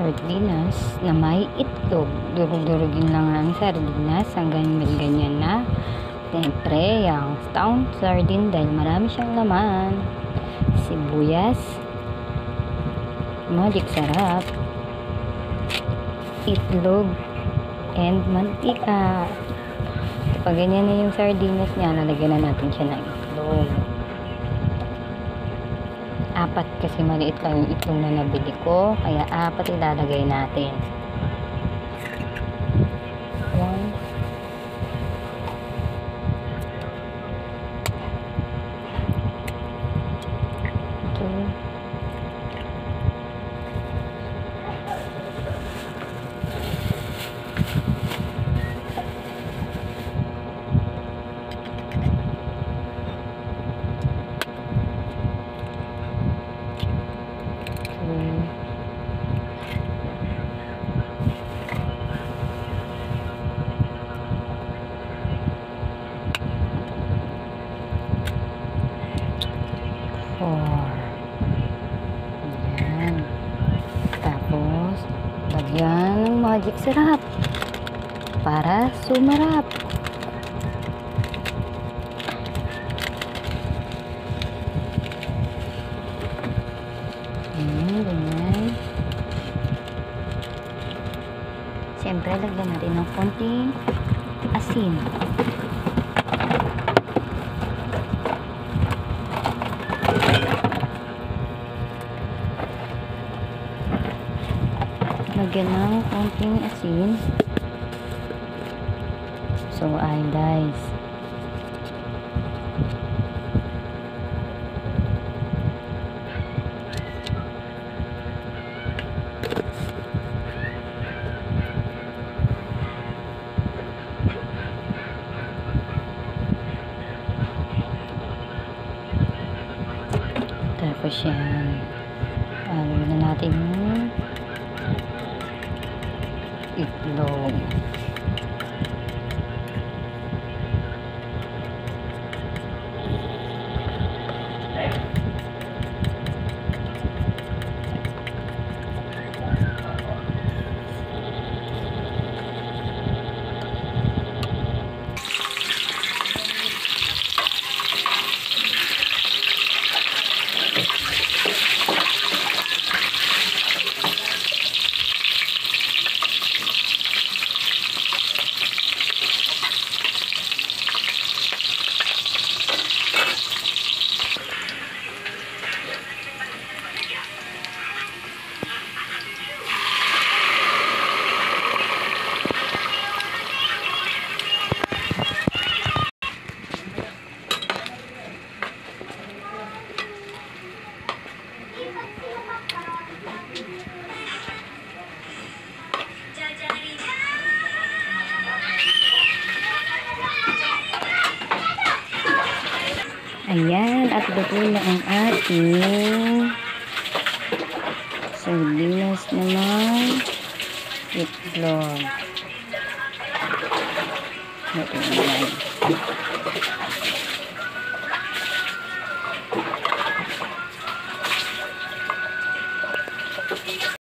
sardinas na may itlog. Durug-durugin lang ang sardinas hanggang may ganyan na. Siyempre, yung town sardine dahil marami siyang laman. Sibuyas. Magic sarap. Itlog. And mantika. Kapag ganyan na yung sardinas niya, lalagyan na natin siya ng itlog. 4 kasi maliit lang yung itlog na nabili ko, kaya 4 ilalagay natin. 1, 2, 4. Ayan. Tapos, lagyan ng magic syrup para sumarap. Ganyan. Siyempre, lagyan natin ng konting asin. Lagyan ng konting asin. So, ayun guys. Tapos yan. Alam na natin yung itlog. Ayan, at luto na ang ating sardinas naman itlog. Ito naman.